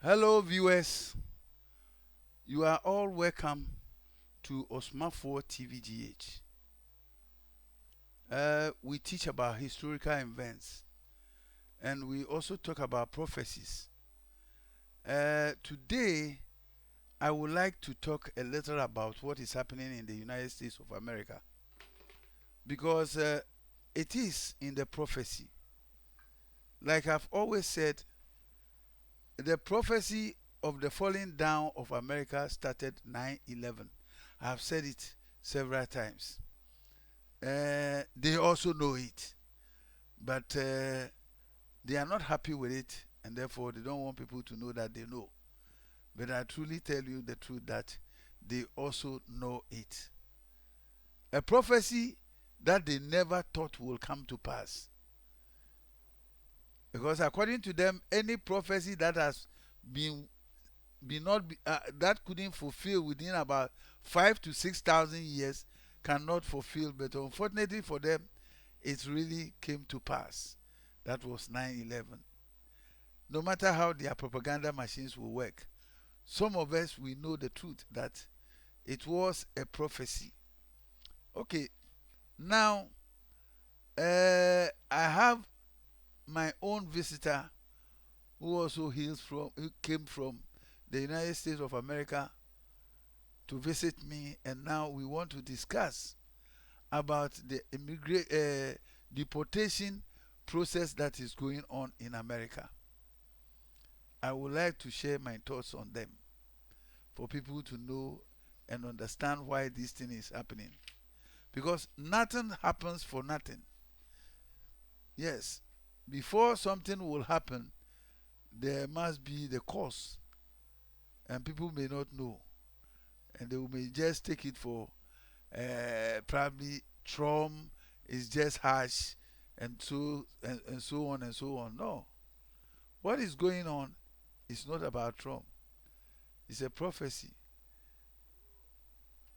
Hello, viewers. You are all welcome to Osmafo TVGH. We teach about historical events and we also talk about prophecies. Today, I would like to talk a little about what is happening in the United States of America because it is in the prophecy. Like I've always said, the prophecy of the falling down of America started 9/11. I've said it several times. They also know it, but they are not happy with it, and therefore they don't want people to know that they know. But I truly tell you the truth that they also know it. A prophecy that they never thought will come to pass. Because according to them, any prophecy that has been that couldn't fulfill within about 5 to 6,000 years cannot fulfill. But unfortunately for them, it really came to pass. That was 9/11. No matter how their propaganda machines will work, some of us we know the truth that it was a prophecy. Okay, now I have my own visitor who also who came from the United States of America to visit me, and now we want to discuss about the deportation process that is going on in America. I would like to share my thoughts on them for people to know and understand why this thing is happening. Because nothing happens for nothing. Yes, before something will happen, there must be the cause, and people may not know, and they may just take it for probably Trump is just harsh, and so on and so on. No, what is going on is not about Trump. It's a prophecy.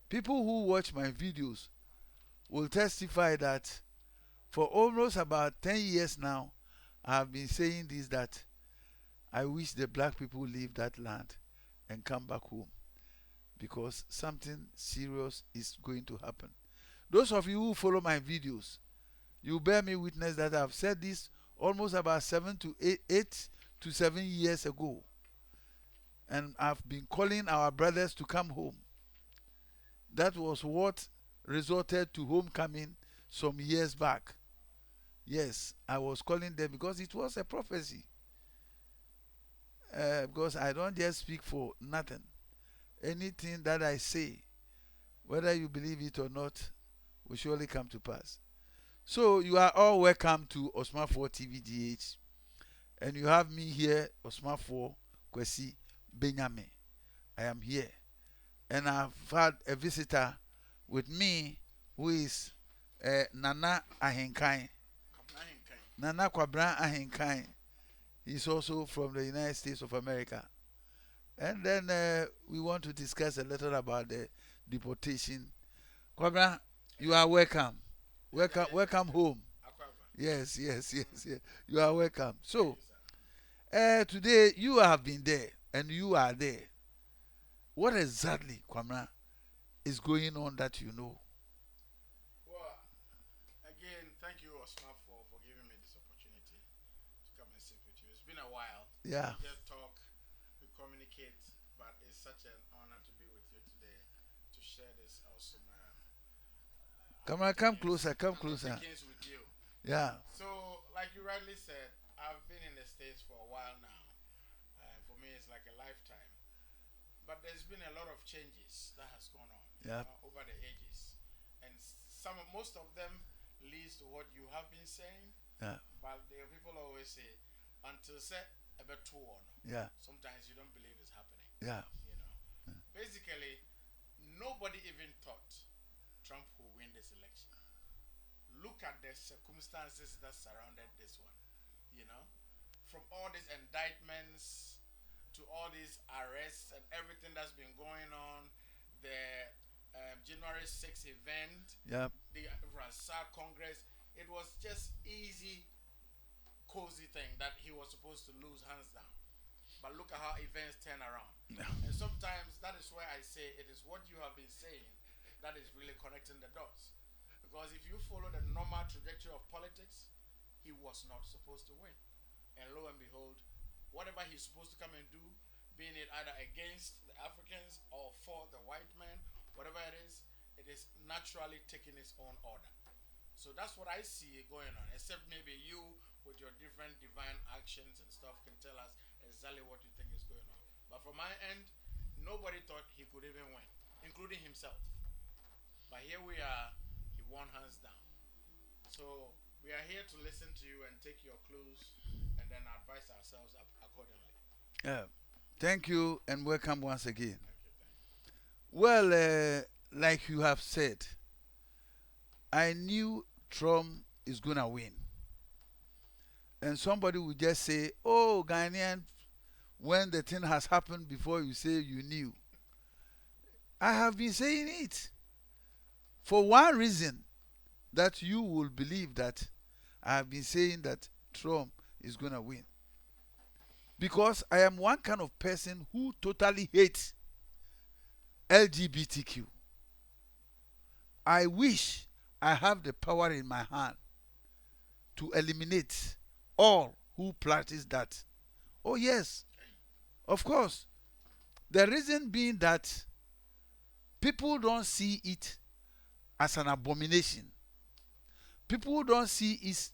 People who watch my videos will testify that for almost about 10 years now, I have been saying this, that I wish the black people leave that land and come back home because something serious is going to happen. Those of you who follow my videos, you bear me witness that I've said this almost about 8 to 7 years ago. And I've been calling our brothers to come home. That was what resulted to homecoming some years back. Yes, I was calling them because it was a prophecy. Because I don't just speak for nothing. Anything that I say, whether you believe it or not, will surely come to pass. So you are all welcome to Osmafo TVGH, and you have me here, Osmafo Kwesi Benyame. I am here, and I've had a visitor with me who is Nana Ahenkai. Nana Kwabra Ahenkai. He's also from the United States of America. And then we want to discuss a little about the deportation. Kwabra, you are welcome. Welcome home. Yes. You are welcome. So, today you have been there and you are there. What exactly, Kwamra, is going on that you know? Well, again, thank you, Osman, for giving me this opportunity to come and sit with you. It's been a while. Yeah. We just talk, we communicate, but it's such an honor to be with you today to share this awesome Kwamra, come closer, come closer. with you. Yeah. So, like you rightly said, I've been in the States for a while now. For me, it's like a lifetime. But there's been a lot of changes that has gone on Yeah. over the ages, and most of them leads to what you have been saying. Yeah. But the people always say, until set a bit too on. Yeah. Sometimes you don't believe it's happening. Yeah. You know, basically, nobody even thought Trump would win this election. Look at the circumstances that surrounded this one. You know, from all these indictments to all these arrests and everything that's been going on, the January 6th event, Yeah. the Rasa Congress, it was just easy, cozy thing that he was supposed to lose hands down. but look at how events turn around. And sometimes that is where I say it is what you have been saying that is really connecting the dots. Because if you follow the normal trajectory of politics, he was not supposed to win. And lo and behold, whatever he's supposed to come and do, being it either against the Africans or for the white man, whatever it is naturally taking its own order. So that's what I see going on. Except maybe you, with your different divine actions and stuff, can tell us exactly what you think is going on. But from my end, nobody thought he could even win, including himself. But here we are, he won hands down. So we are here to listen to you and take your clues and then advise ourselves accordingly. Yeah. Thank you and welcome once again. Thank you, thank you. Well, like you have said, I knew Trump is gonna win. And somebody would just say, "Oh, Ghanaian, when the thing has happened before you say you knew." I have been saying it for one reason, that you will believe that I have been saying that Trump is gonna win. Because I am one kind of person who totally hates LGBTQ. I wish I have the power in my hand to eliminate all who practice that. Oh, yes, of course. The reason being that people don't see it as an abomination. People don't see it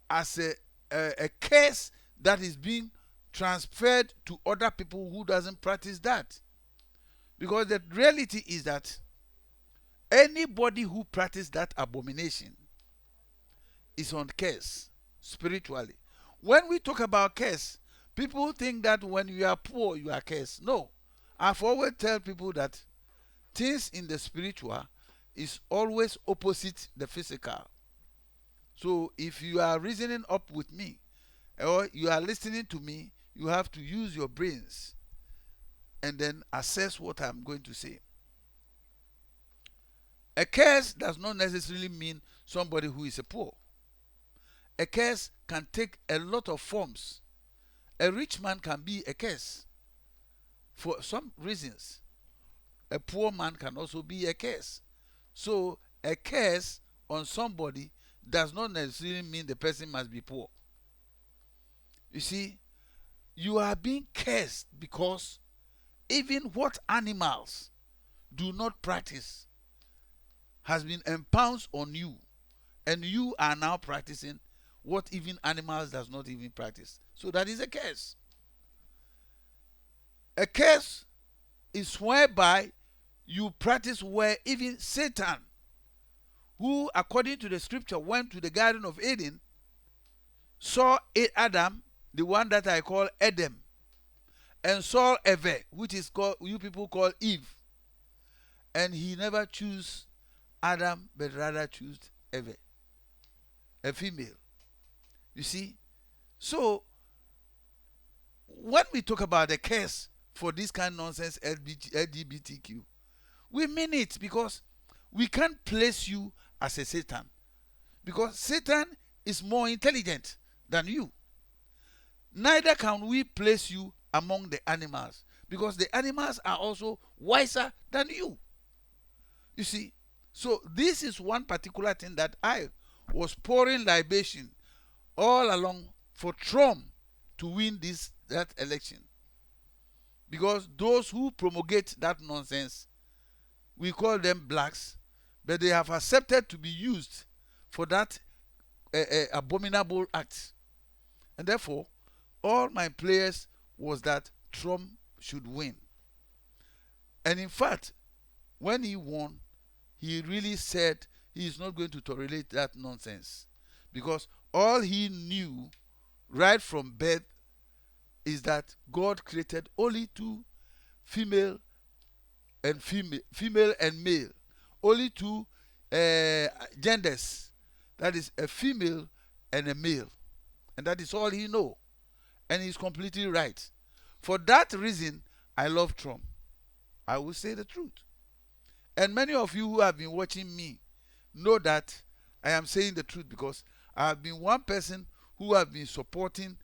as a case that is being transferred to other people who doesn't practice that. Because the reality is that anybody who practices that abomination is on curse spiritually. When we talk about curse, people think that when you are poor, you are cursed. No. I've always tell people that things in the spiritual is always opposite the physical. So if you are reasoning up with me or you are listening to me, you have to use your brains and then assess what I'm going to say. A curse does not necessarily mean somebody who is a poor. A curse can take a lot of forms. A rich man can be a curse for some reasons. A poor man can also be a curse. So a curse on somebody does not necessarily mean the person must be poor. You see, you are being cursed because even what animals do not practice has been imposed on you, and you are now practicing what even animals does not even practice. So that is a curse. A curse is whereby you practice where even Satan, who according to the scripture went to the Garden of Eden, saw Adam, the one that I call Adam, and saw Eve, which is called, you people call Eve, and he never chose Adam but rather chose Eve, a female. You see, so when we talk about the curse for this kind of nonsense LGBTQ, we mean it, because we can't place you as a Satan, because Satan is more intelligent than you. Neither can we place you among the animals, because the animals are also wiser than you. You see, so this is one particular thing that I was pouring libation all along for Trump to win that election, because those who promulgate that nonsense, we call them blacks, but they have accepted to be used for that abominable act. And therefore, all my prayers was that Trump should win. And in fact, when he won, he really said he is not going to tolerate that nonsense, because all he knew right from birth is that God created only two, female and male, only two genders, that is a female and a male, and that is all he know, and he's completely right. For that reason, I love Trump. I will say the truth, and many of you who have been watching me know that I am saying the truth, because I have been one person who have been supporting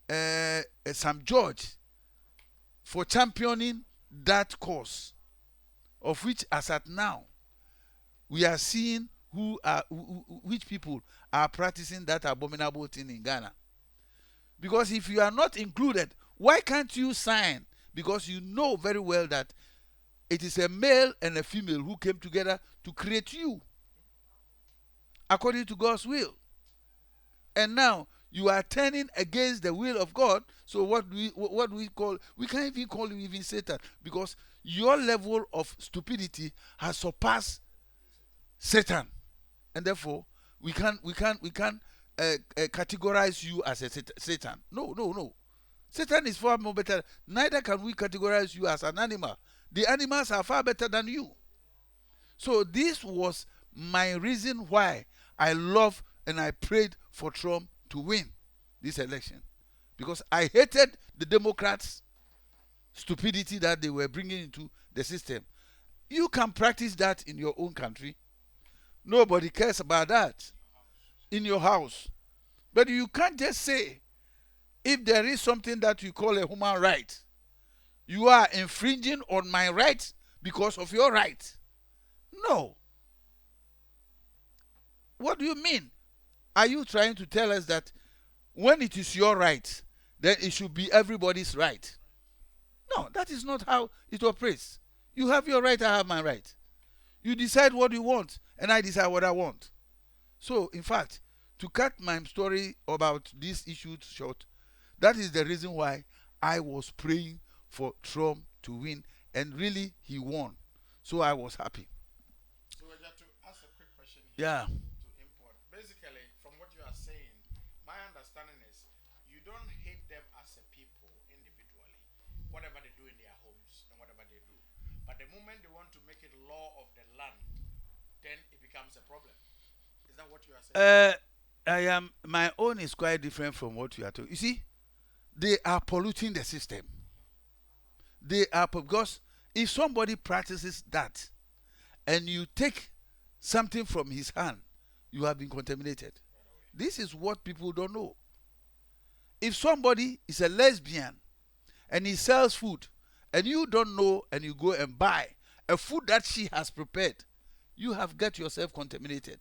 Sam George for championing that cause, of which as at now we are seeing which people are practicing that abominable thing in Ghana. Because if you are not included, why can't you sign? Because you know very well that it is a male and a female who came together to create you according to God's will. And now you are turning against the will of God. So what do we call? We can't even call you even Satan, because your level of stupidity has surpassed Satan, and therefore we can't categorize you as a Satan. No, no, no. Satan is far more better. Neither can we categorize you as an animal. The animals are far better than you. So this was my reason why I love and I prayed for Trump to win this election, because I hated the Democrats' stupidity that they were bringing into the system. You can practice that in your own country. Nobody cares about that in your house. But you can't just say, if there is something that you call a human right, you are infringing on my rights because of your right. No. What do you mean? Are you trying to tell us that when it is your right, then it should be everybody's right? No, that is not how it operates. You have your right, I have my right. You decide what you want, and I decide what I want. So, in fact, to cut my story about this issue short, that is the reason why I was praying for Trump to win, and really he won. So I was happy. So I got to ask a quick question here. Yeah. To import. Basically, from what you are saying, my understanding is you don't hate them as a people individually, whatever they do in their homes and whatever they do. But the moment they want to make it law of the land, then it becomes a problem. Is that what you are saying? My own is quite different from what you are talking. You see, they are polluting the system. They are, because if somebody practices that and you take something from his hand, you have been contaminated. This is what people don't know. If somebody is a lesbian and he sells food and you don't know, and you go and buy a food that she has prepared, you have got yourself contaminated.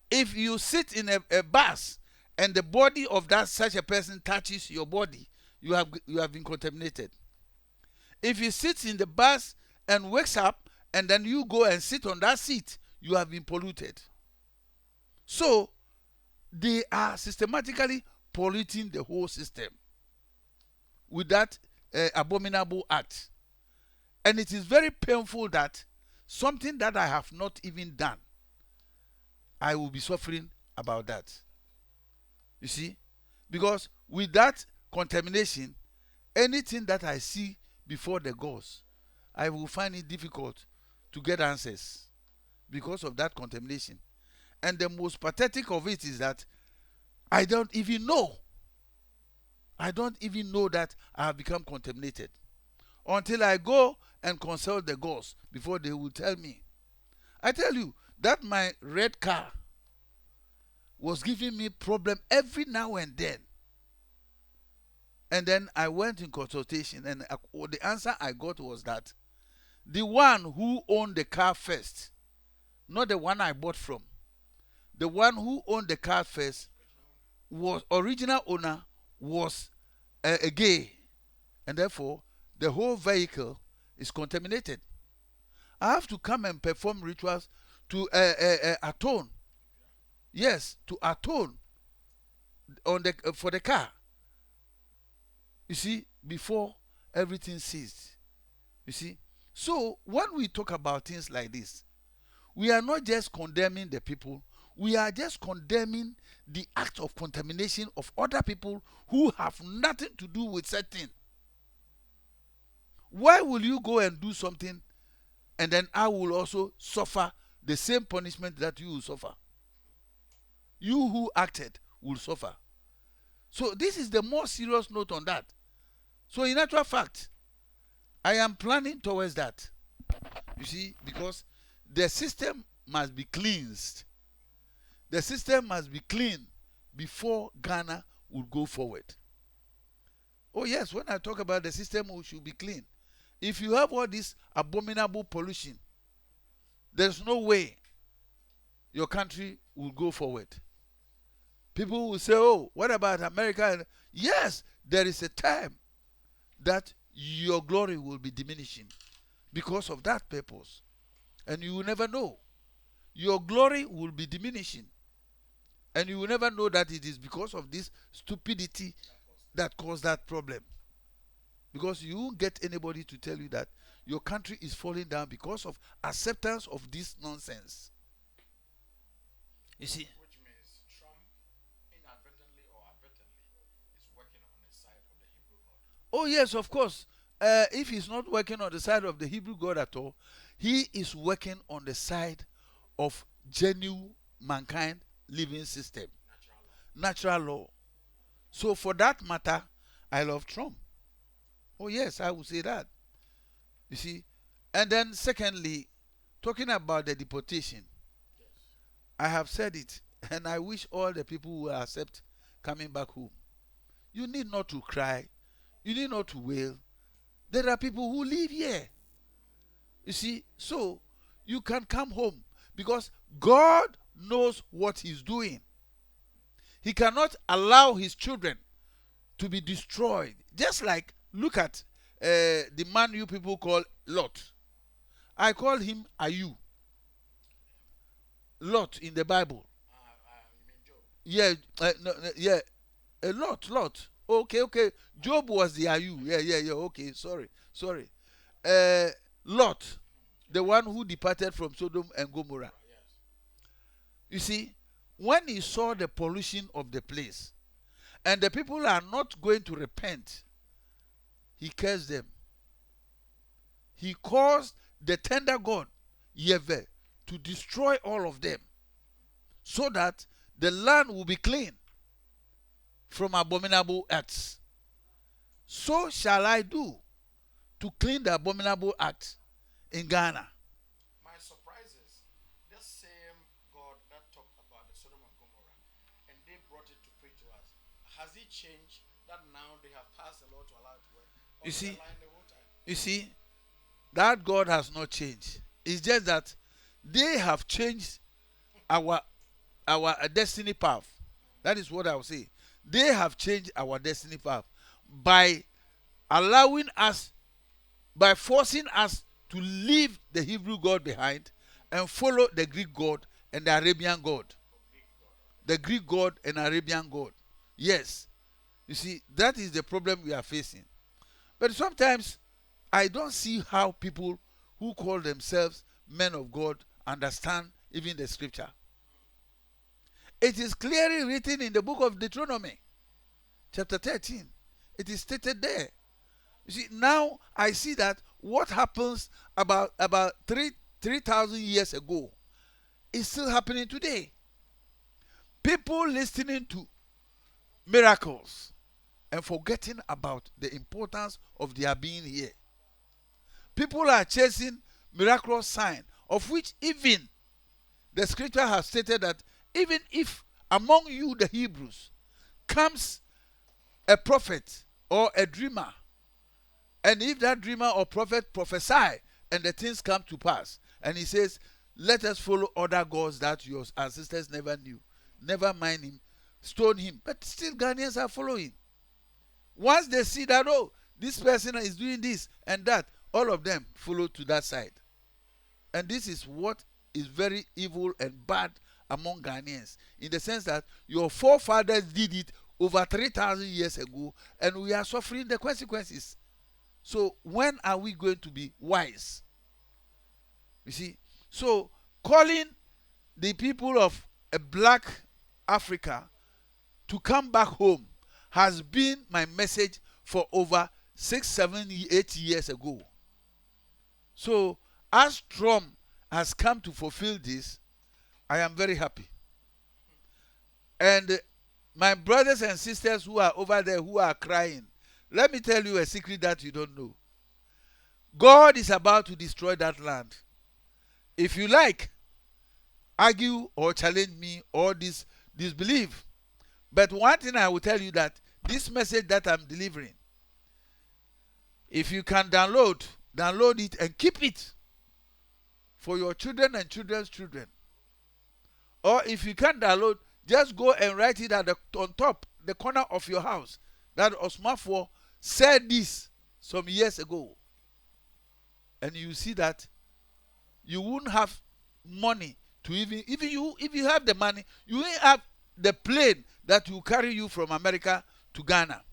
If you sit in a bus and the body of that such a person touches your body, you have been contaminated. If he sits in the bus and wakes up and then you go and sit on that seat, you have been polluted. So they are systematically polluting the whole system with that abominable act. And it is very painful that something that I have not even done, I will be suffering about that. You see? Because with that contamination, anything that I see before the gods, I will find it difficult to get answers because of that contamination. And the most pathetic of it is that I don't even know. I don't even know that I have become contaminated until I go and consult the gods before they will tell me. I tell you that my red car was giving me problem every now and then. And then I went in consultation, and the answer I got was that the one who owned the car first, not the one I bought from, the one who owned the car first, was original owner, was a gay, and therefore the whole vehicle is contaminated. I have to come and perform rituals to atone. Yes, to atone on the for the car. You see, before everything ceased. You see, so when we talk about things like this, we are not just condemning the people, we are just condemning the act of contamination of other people who have nothing to do with certain. Why will you go and do something and then I will also suffer the same punishment that you will suffer? You who acted will suffer. So this is the more serious note on that. So in actual fact, I am planning towards that. You see, because the system must be cleansed. The system must be clean before Ghana will go forward. Oh, yes, when I talk about the system, we should be clean. If you have all this abominable pollution, there's no way your country will go forward. People will say, oh, what about America? Yes, there is a time that your glory will be diminishing because of that purpose. And you will never know. Your glory will be diminishing. And you will never know that it is because of this stupidity that caused that problem. Because you won't get anybody to tell you that your country is falling down because of acceptance of this nonsense. You see? Which means Trump inadvertently or advertently is working on the side of the Hebrew God. Oh, yes, of course. If he's not working on the side of the Hebrew God at all, he is working on the side of genuine mankind living system, Natural law. natural law. So, for that matter, I love Trump. Oh, yes, I would say that. You see? And then, secondly, talking about the deportation, Yes. I have said it, and I wish all the people will accept coming back home. You need not to cry, you need not to wail. There are people who live here. You see, so you can come home because God knows what He's doing. He cannot allow His children to be destroyed. Just like, look at the man you people call Lot. I call him Ayu. Lot in the Bible. You mean Job? Yeah, no, no, yeah, a lot. Okay, okay. Job was the Ayu. Yeah. Okay, sorry. Uh, Lot, the one who departed from Sodom and Gomorrah. Yes. You see, when he saw the pollution of the place, and the people are not going to repent, he cursed them. He caused the tender God, Yahweh, to destroy all of them, so that the land will be clean from abominable acts. So shall I do to clean the abominable acts in Ghana. My surprise is this same God that talked about the Sodom and Gomorrah and they brought it to preach to us. Has He changed that now they have passed a law to allow it to work? Or You is see, the line the whole time? you see, that God has not changed. It's just that they have changed our destiny path. That is what I will say. They have changed our destiny path by allowing us, by forcing us to leave the Hebrew God behind and follow the Greek God and the Arabian God. Or Greek God. The Greek God and Arabian God. Yes. You see, that is the problem we are facing. But sometimes I don't see how people who call themselves men of God understand even the scripture. It is clearly written in the book of Deuteronomy, chapter 13. It is stated there. You see, now I see that what happens about 3,000 years ago is still happening today. People listening to miracles and forgetting about the importance of their being here. People are chasing miraculous signs, of which even the scripture has stated that even if among you, the Hebrews, comes a prophet or a dreamer, and if that dreamer or prophet prophesy and the things come to pass, and he says, let us follow other gods that your ancestors never knew, never mind him, stone him, but still Ghanaians are following. Once they see that, oh, this person is doing this and that, all of them follow to that side. And this is what is very evil and bad among Ghanaians, in the sense that your forefathers did it over 3,000 years ago, and we are suffering the consequences. So when are we going to be wise? You see, so calling the people of a black Africa to come back home has been my message for over 6, 7, 8 years ago. So as Trump has come to fulfill this, I am very happy. And my brothers and sisters who are over there who are crying, let me tell you a secret that you don't know. God is about to destroy that land. If you like, argue or challenge me or disbelieve. But one thing I will tell you, that this message that I'm delivering If you can download it and keep it for your children and children's children. Or if you can't download, just go and write it on top, the corner of your house. That Osmafo said this some years ago. And you see that you won't have money to even you, if you have the money, you won't have the plane that will carry you from America to Ghana.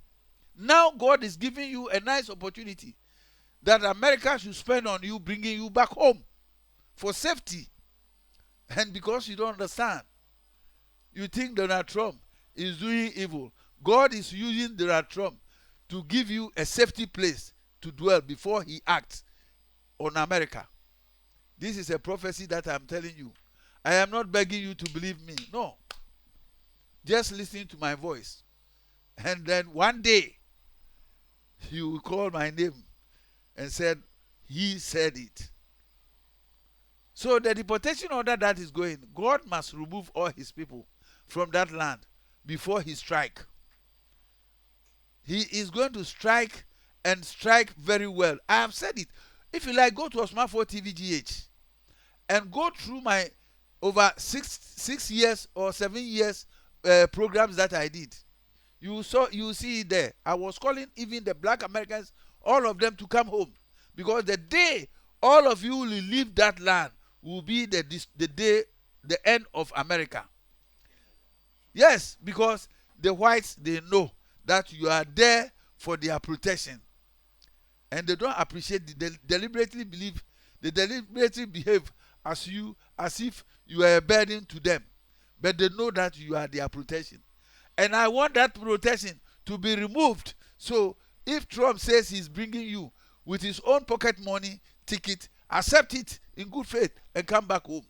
Now God is giving you a nice opportunity that America should spend on you, bringing you back home for safety. And because you don't understand, you think Donald Trump is doing evil. God is using Donald Trump to give you a safety place to dwell before he acts on America. This is a prophecy that I'm telling you. I am not begging you to believe me. No. Just listen to my voice. And then one day, you will call my name and said, he said it. So the deportation order that is going, God must remove all his people from that land before he strike. He is going to strike and strike very well. I have said it. If you like, go to Osmafo TVGH and go through my over 6 years or 7 years programs that I did. You see it there. I was calling even the black Americans, all of them, to come home, because the day all of you will leave that land will be the end of America. Yes, because the whites, they know that you are there for their protection, and they don't appreciate it. They deliberately behave as if you are a burden to them, but they know that you are their protection. And I want that protection to be removed. So if Trump says he's bringing you with his own pocket money ticket, accept it in good faith and come back home.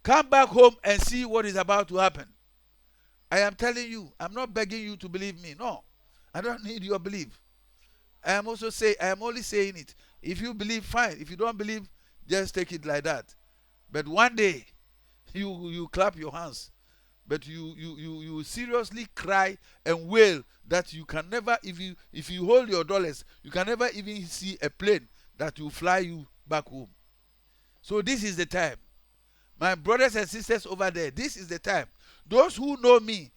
Come back home and see what is about to happen. I am telling you, I'm not begging you to believe me. No, I don't need your belief. I am only saying it. If you believe, fine. If you don't believe, just take it like that. But one day, you clap your hands. But you seriously cry and wail that you can never, if you hold your dollars, you can never even see a plane that will fly you back home. So this is the time. My brothers and sisters over there, this is the time. Those who know me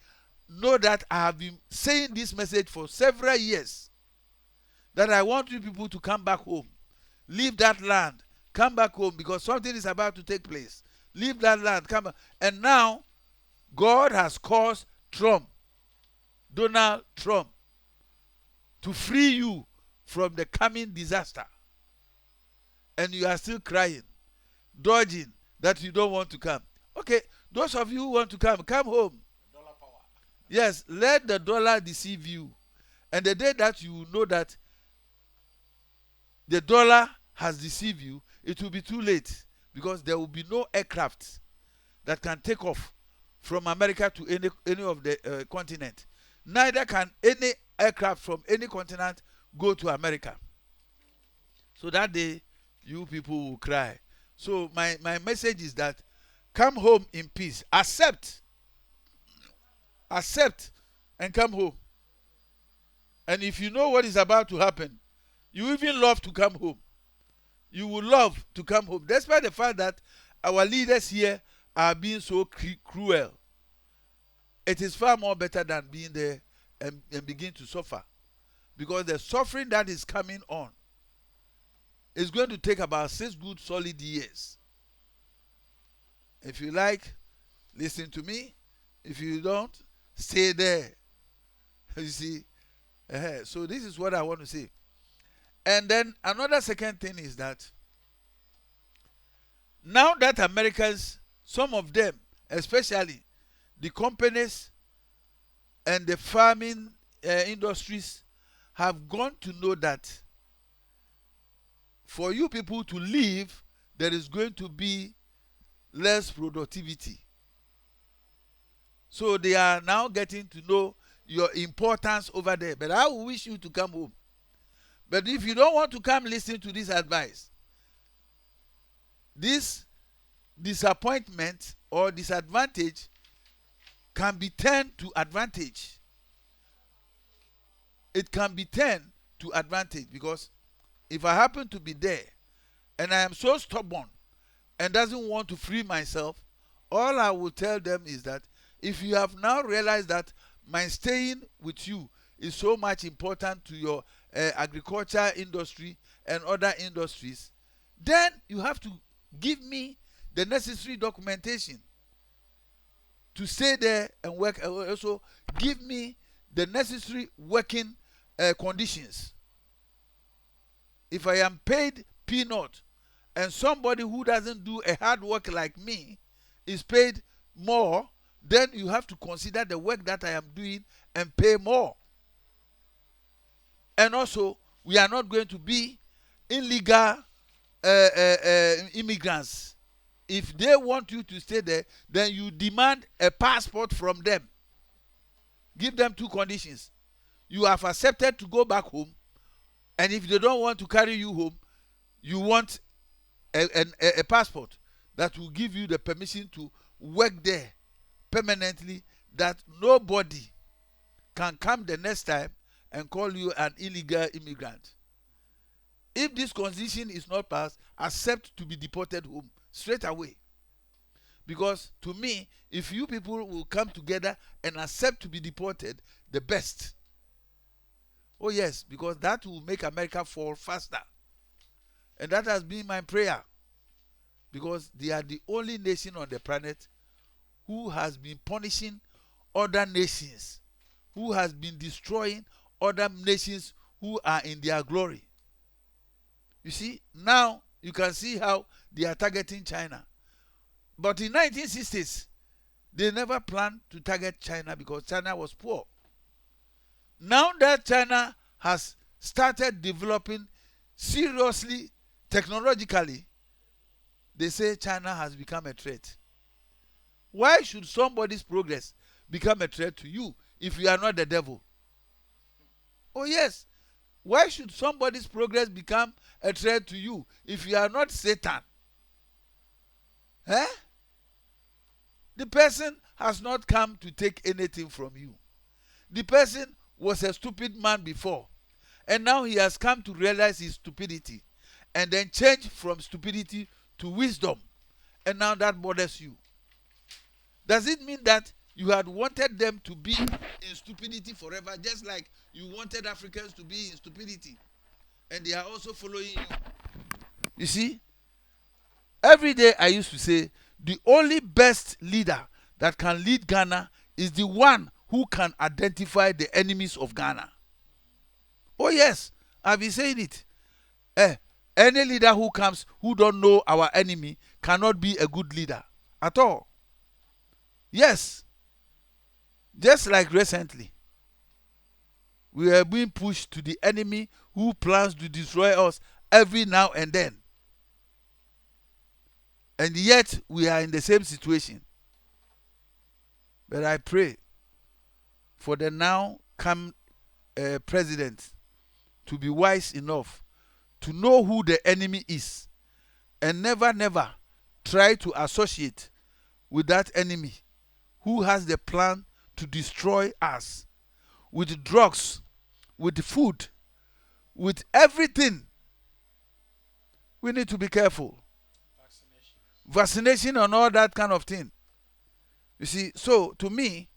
know that I have been saying this message for several years, that I want you people to come back home. Leave that land. Come back home, because something is about to take place. Leave that land. Come back. And now, God has caused Donald Trump, to free you from the coming disaster. And you are still crying, dodging that you don't want to come. Okay, those of you who want to come home. Dollar power. Yes, let the dollar deceive you. And the day that you know that the dollar has deceived you, it will be too late, because there will be no aircraft that can take off from America to any of the continent. Neither can any aircraft from any continent go to America. So that day, you people will cry. So my message is that come home in peace. Accept and come home. And if you know what is about to happen, you even love to come home. You will love to come home, despite the fact that our leaders here are being so cruel. It is far more better than being there and begin to suffer, because the suffering that is coming on is going to take about 6 good solid years. If you like, listen to me. If you don't, stay there. You see, so this is what I want to say. And then another second thing is that now that Americans, some of them, especially the companies and the farming industries, have gone to know that for you people to live, there is going to be less productivity. So they are now getting to know your importance over there. But I wish you to come home. But if you don't want to come listen to this advice, this disappointment or disadvantage can be turned to advantage. It can be turned to advantage, because if I happen to be there and I am so stubborn and doesn't want to free myself, all I will tell them is that if you have now realized that my staying with you is so much important to your agriculture industry and other industries, then you have to give me the necessary documentation to stay there and work. Also give me the necessary working conditions. If I am paid peanut and somebody who doesn't do a hard work like me is paid more, then you have to consider the work that I am doing and pay more. And also, we are not going to be illegal immigrants. If they want you to stay there, then you demand a passport from them. Give them two conditions. You have accepted to go back home, and if they don't want to carry you home, you want a passport that will give you the permission to work there permanently, that nobody can come the next time and call you an illegal immigrant. If this condition is not passed, accept to be deported home straight away. Because to me, if you people will come together and accept to be deported, the best. Oh yes, because that will make America fall faster. And that has been my prayer. Because they are the only nation on the planet who has been punishing other nations, who has been destroying other nations who are in their glory. You see, now you can see how they are targeting China. But in 1960s, they never planned to target China because China was poor. Now that China has started developing seriously, technologically, they say China has become a threat. Why should somebody's progress become a threat to you if you are not the devil? Oh yes. Why should somebody's progress become a threat to you if you are not Satan? Eh? The person has not come to take anything from you. The person was a stupid man before, and now he has come to realize his stupidity and then change from stupidity to wisdom, and now that bothers you. Does it mean that you had wanted them to be in stupidity forever, just like you wanted Africans to be in stupidity, and they are also following you? You see, every day I used to say, the only best leader that can lead Ghana is the one who can identify the enemies of Ghana. Oh yes, I've been saying it. Any leader who comes who don't know our enemy cannot be a good leader at all. Yes, just like recently, we are being pushed to the enemy who plans to destroy us every now and then. And yet, we are in the same situation. But I pray for the now come president to be wise enough to know who the enemy is and never, never try to associate with that enemy who has the plan to destroy us with drugs, with food, with everything. We need to be careful. Vaccination and all that kind of thing. You see, so to me,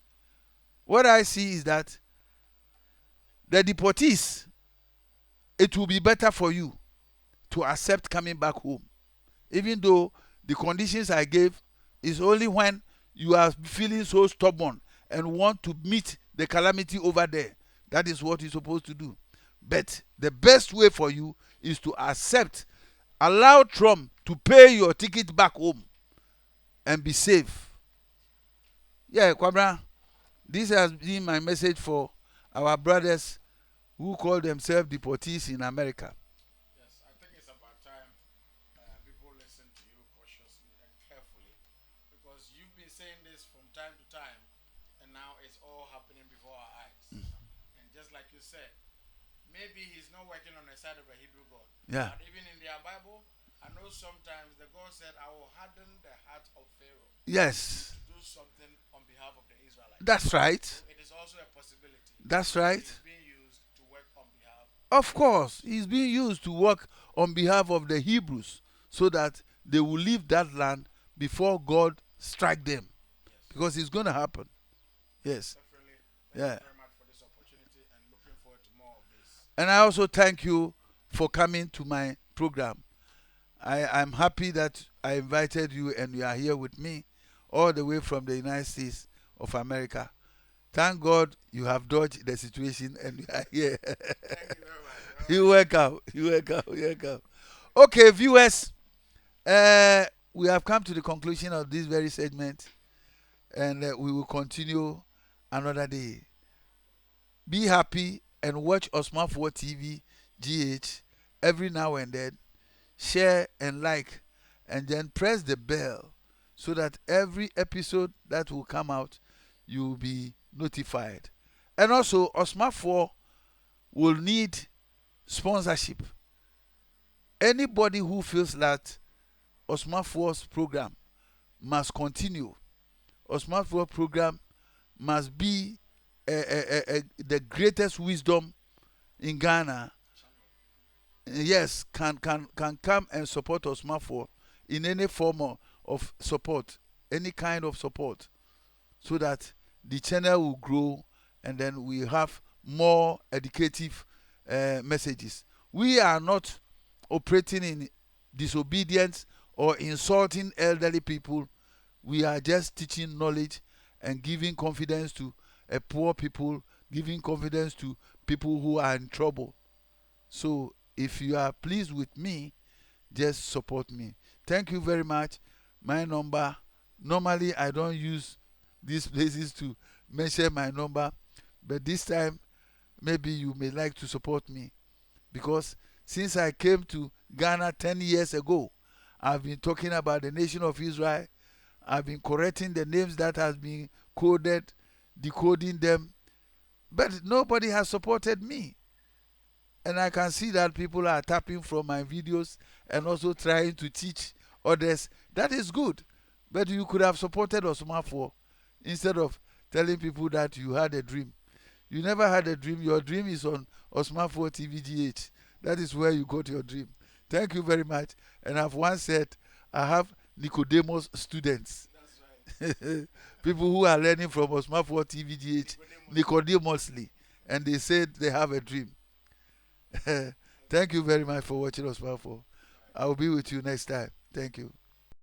what I see is that the deportees, it will be better for you to accept coming back home. Even though the conditions I gave is only when you are feeling so stubborn and want to meet the calamity over there. That is what you're supposed to do. But the best way for you is to accept, allow Trump to pay your ticket back home and be safe. Yeah, Kwabra, this has been my message for our brothers who call themselves deportees in America. Yes, I think it's about time people listen to you cautiously and carefully, because you've been saying this from time to time, and now it's all happening before our eyes. And just like you said, maybe he's not working on the side of a Hebrew God. Yeah. But even in their Bible, I know sometimes the God said, I will harden the heart of Pharaoh Yes. to do something on behalf of the Israelites. That's right. So it is also a possibility. That's right. It's being used to work on behalf Of course, he's being used to work on behalf of the Hebrews so that they will leave that land before God strike them. Yes. Because it's going to happen. Yes. Definitely. Thank Yeah. you very much for this opportunity and looking forward to more of this. And I also thank you for coming to my program. I'm happy that I invited you and you are here with me all the way from the United States of America. Thank God you have dodged the situation and you are here. Thank you very much. All You right. welcome. You welcome. You welcome. Okay, viewers, uh, we have come to the conclusion of this very segment and we will continue another day. Be happy and watch Osman4 TV GH every now and then. Share and like, and then press the bell so that every episode that will come out, you will be notified. And also, Osman4 will need sponsorship. Anybody who feels that Osman4's program must continue, Osman4 program must be the greatest wisdom in Ghana. Yes, can come and support Osman4 in any form of support, any kind of support, so that the channel will grow and then we have more educative messages. We are not operating in disobedience or insulting elderly people. We are just teaching knowledge and giving confidence to poor people, giving confidence to people who are in trouble. So if you are pleased with me, just support me. Thank you very much. My number, normally I don't use these places to mention my number, but this time maybe you may like to support me because since I came to Ghana 10 years ago, I've been talking about the nation of Israel. I've been correcting the names that has been coded, decoding them, but nobody has supported me. And I can see that people are tapping from my videos and also trying to teach others. That is good. But you could have supported Osman for instead of telling people that you had a dream. You never had a dream. Your dream is on Osman for TVGH. That is where you got your dream. Thank you very much. And I've once said I have Nicodemus students. That's right. People who are learning from Osman for TVGH Nicodemusly. And they said they have a dream. Thank you very much for watching us, Powerful. All right. I will be with you next time. Thank you.